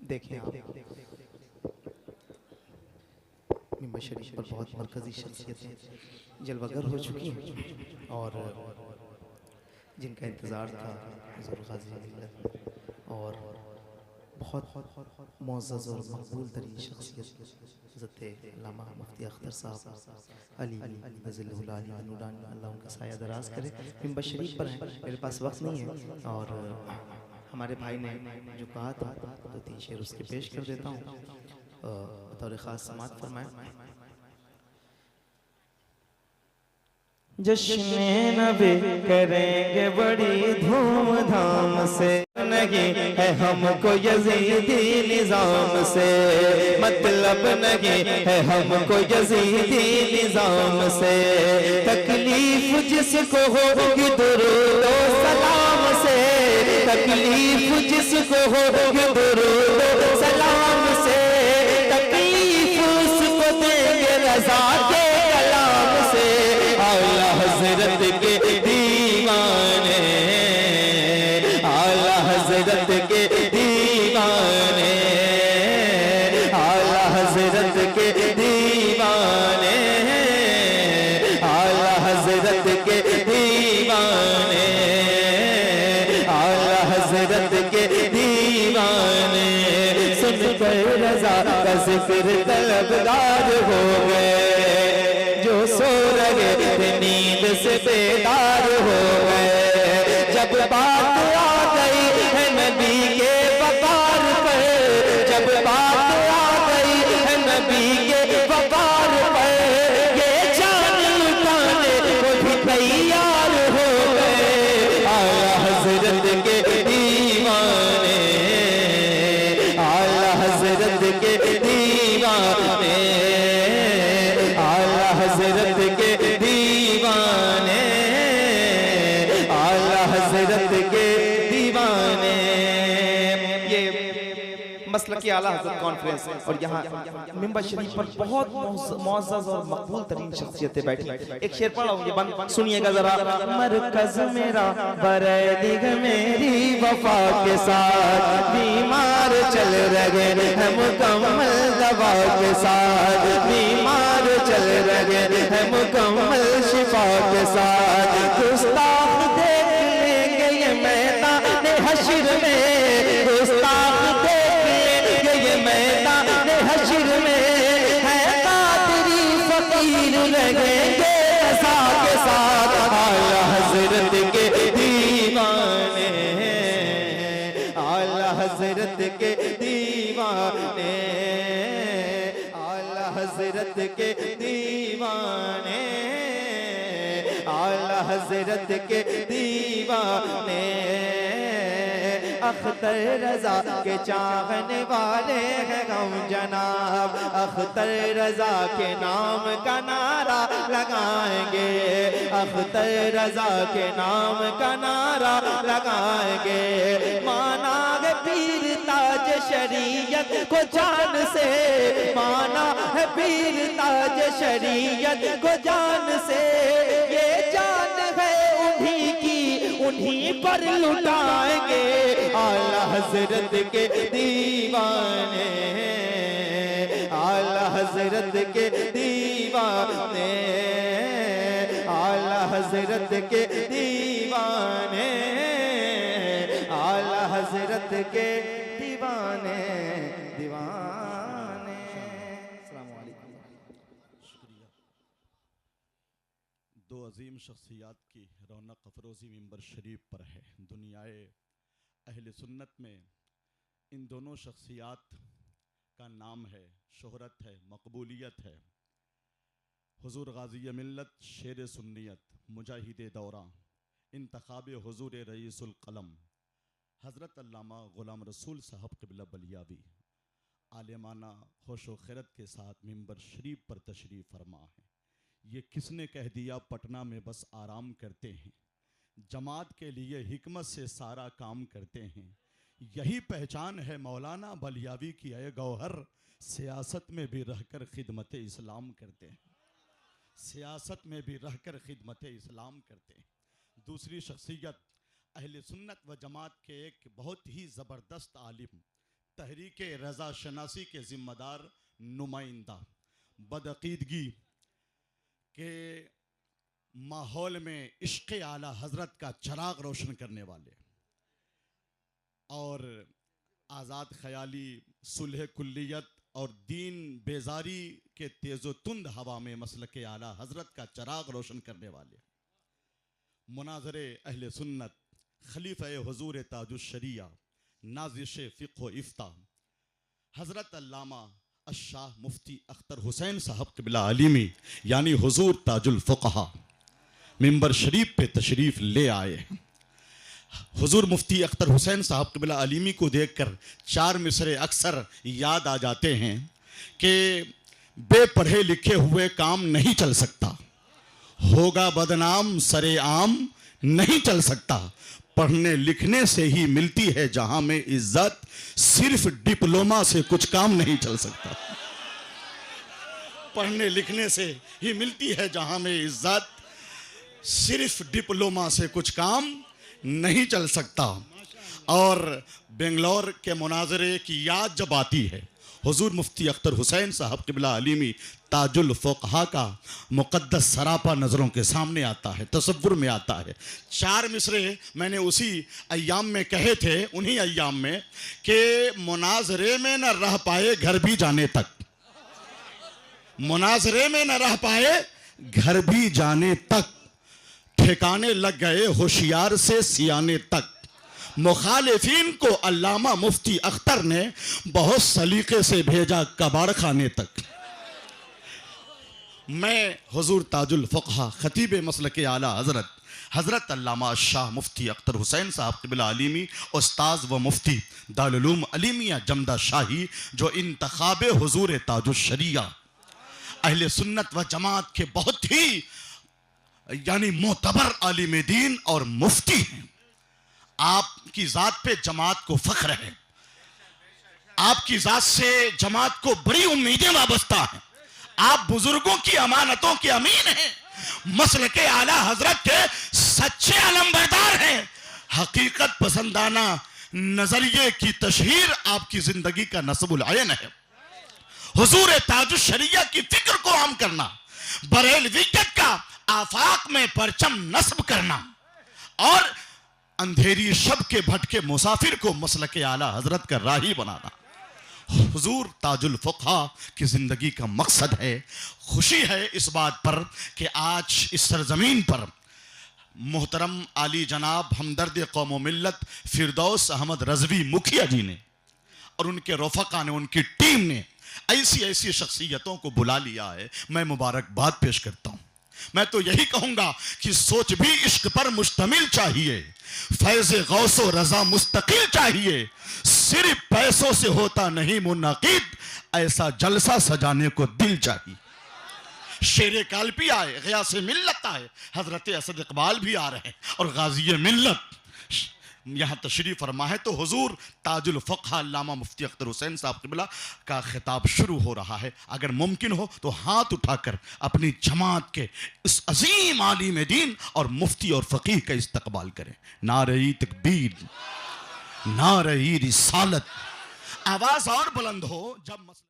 देखें आप मिंबर शरीफ पर बहुत मरकज़ी शख्सियतें जलवागर हो चुकी हैं और जिनका इंतज़ार था हुज़ूर गाज़ी मिल्लत और बहुत मुअज़्ज़ज़ और मकबूल तरीन शख्सियत हज़रत अल्लामा मुफ्ती अख्तर साहब अली नज़िलहुल आली व नूरानी, अल्लाह उनका साया दराज़ करे। मिंबर शरीफ पर हैं, मेरे पास वक्त नहीं है और हमारे भाई ने जो कहा था तो 3 शेर उसके पेश कर देता हूँ। बतौर ख़ास समाअत फरमाएं। जश्न नबी करेंगे बड़ी धूमधाम से, नहीं है हमको यजीदी निजाम से, मतलब नहीं है हमको यजीदी निजाम से। तकलीफ जिसको होगी दुरूद व सलाम से, तकलीफ जिसको होगी दुरूद व सलाम से, तकलीफ उसको देंगे रज़ा के कलाम से। आला हज़रत के दीवाने, आला हज़रत के दीवाने, आला हज़रत के दीवाने, आला हज़रत के दीवाने, आला हज़रत के दीवाने। सुनकर रज़ा का ज़िक्र तलबगार हो गए, जो सो रहे थे नींद से बेदार हो गए। जब बात आ गई है नबी के वक़ार पर, जब बात आ गई है नबी के वक़ार पर, ये जान लुटाने को भी तैयार हो गए। आला हज़रत के दीवाने, आला हज़रत के दीवाने, आला हज़रत के दीवाने, आला हज़रत के दीवाने। ये मसलक की आला हज़रत कॉन्फ्रेंस और यहाँ मिंबर शरीफ पर बहुत मुअज़्ज़ज़ और मकबूल तरीन शख्सियतें बैठी। एक शेर पढ़ा हूँ, ये बंद सुनिएगा जरा। मरकज़ मेरा बरदिग मेरी वफा के साथ, बीमार चल रहे हैं मुकम्मल दवा के साथ, बीमार चल रहे हैं मुकम्मल शिफा के साथ। गुस्ताख देख लेंगे ये मैदान हश्र में, गुस्ताख देख लेंगे ये मैदान हश्र में, है कादरी फकीर लगेंगे रज़ा के साथ। आला हज़रत के दीवाने, आला हज़रत के दीवाने, आला हज़रत के दीवाने, आला हज़रत के दीवाने। अख्तर रज़ा के चाहने वाले हैं हम जनाब, अख्तर रज़ा के नाम का नारा लगाएंगे, अख्तर रज़ा के नाम का नारा लगाएंगे। माना है पीर ताज शरीयत को जान से, माना है पीर ताज शरीयत को जान से। ये जान है उन्हीं की, उन्हीं पर लुटाएंगे। आला हज़रत के दीवाने, आला हज़रत के दीवाने, आला हज़रत के दीवाने, आला हज़रत के दीवाने, दीवाने। अस्सलामु अलैकुम। शुक्रिया। दो अजीम शख्सियात की रौनक अफरोज़ी मिंबर शरीफ पर है। दुनियाए अहले सुन्नत में इन दोनों शख्सियात का नाम है, शोहरत है, मकबूलियत है। हुज़ूर गाज़ी मिल्लत, शेर सुन्नियत, मुजाहिद दौरा, इंतखाब हुज़ूर रईसुल क़लम हज़रत अल्लामा ग़ुलाम रसूल साहब क़िबला बलियावी आलिमाना होश व खिरत के साथ मिंबर शरीफ पर तशरीफ़ फरमा है। ये किसने कह दिया पटना में बस आराम करते हैं, जमात के लिए हिकमत से सारा काम करते हैं। यही पहचान है मौलाना बलियावी की है गौहर, सियासत में भी रहकर खिदमत इस्लाम करते हैं, सियासत में भी रहकर खिदमत इस्लाम करते हैं। दूसरी शख्सियत अहले सुन्नत व जमात के एक बहुत ही ज़बरदस्त आलिम, तहरीक रजा शनासी के जिम्मेदार नुमाइंदा, बदअकीदगी के माहौल में इश्क़ आला हजरत का चिराग रोशन करने वाले और आज़ाद ख्याली, सुलह कुल्लियत और दीन बेजारी के तेज़ो तुंद हवा में मसलक आला हजरत का चिराग रोशन करने वाले, मुनाज़रे अहले सुन्नत, खलीफ़े हुज़ूर ताजुश्शरिया, नाज़िश फ़िक़्ह व इफ़्ता, हज़रत अल्लामा अश-शाह मुफ्ती अख्तर हुसैन साहब क़िबला आलिमी यानी हुज़ूर ताजुल फ़ुक़हा मिंबर शरीफ पे तशरीफ़ ले आए। हुज़ूर मुफ्ती अख्तर हुसैन साहब क़िबला आलिमी को देखकर चार मिसरे अक्सर याद आ जाते हैं कि बेपढ़े लिखे हुए काम नहीं चल सकता, होगा बदनाम सरे आम नहीं चल सकता, पढ़ने लिखने से ही मिलती है जहां में इज्जत, सिर्फ डिप्लोमा से कुछ काम नहीं चल सकता। पढ़ने लिखने से ही मिलती है जहां में इज्जत, सिर्फ डिप्लोमा से कुछ काम नहीं चल सकता। और बेंगलोर के मुनाजरे की याद जब आती है, हुजूर मुफ्ती अख्तर हुसैन साहब क़िबला आलिमी ताजुल फ़ुक़हा का मुक़द्दस सरापा नज़रों के सामने आता है, तसव्वुर में आता है। चार मिसरे मैंने उसी अय्याम में कहे थे, उन्हीं अय्याम में कि मुनाजरे में न रह पाए घर भी जाने तक, मुनाजरे में न रह पाए घर भी जाने तक, ठिकाने लग गए होशियार से सियाने तक, मुखालिफिन को अल्लामा मुफ्ती अख्तर ने बहुत सलीके से भेजा कबाड़ खाने तक। मैं हुजूर ताजुल फ़ुक़हा खतीब मसलक आला हज़रत हज़रत अल्लामा शाह मुफ्ती अख्तर हुसैन साहब क़िबला आलिमी उस्ताज़ व मुफ्ती दारुल उलूम अलीमिया जमदा शाही, जो इंतखाब हुजूर ताजुश्शरिया अहले सुन्नत व जमात के बहुत ही यानी मोतबर आलिम दीन और मुफ्ती हैं। आपकी ज़ात पे जमात को फ़ख्र है, आपकी ज़ात से जमात को बड़ी उम्मीदें वाबस्ता हैं, आप बुजुर्गों की अमानतों के अमीन हैं, मसलके आला हजरत के सच्चे अलमबरदार हैं, हकीकत पसंदाना नजरिए की तशहीर आपकी जिंदगी का नस्बुल आयन है। हुजूर ताजुश्शरिया की फिक्र को आम करना, बरेलवियत का आफाक में परचम नस्ब करना और अंधेरी शब के भटके मुसाफिर को मसलके आला हजरत का राही बनाना, हुजूर ताजुल फ़ुक़हा की ज़िंदगी का मकसद है। खुशी है इस बात पर कि आज इस सरजमीन पर मोहतरम आली जनाब हमदर्द कौम व मिल्लत फिरदौस अहमद रज़वी मुखिया जी ने और उनके रफ़क़ा ने, उनकी टीम ने ऐसी ऐसी शख्सियतों को बुला लिया है। मैं मुबारकबाद पेश करता हूँ। मैं तो यही कहूँगा कि सोच भी इश्क पर मुश्तमिल चाहिए, फैज़ गौसो रज़ा मुस्तकिल चाहिए, सिर्फ पैसों से होता नहीं मुनाकिद, ऐसा जलसा सजाने को दिल चाहिए। शेर कालपी आए, ग़ियास मिल्लत आए, हज़रत असद इक़बाल भी आ रहे हैं और गाज़ी मिल्लत यहाँ तशरीफ़ फरमा है। तो हुजूर ताजुल फ़ुक़हा अल्लामा मुफ्ती अख्तर हुसैन साहब क़िबला का खिताब शुरू हो रहा है। अगर मुमकिन हो तो हाथ उठाकर अपनी जमात के इस अजीम आलिम दीन और मुफ्ती और फ़क़ीह का इस्तक़बाल करें। नारे तकबीर, नारे रिसालत, आवाज़ और बुलंद हो जब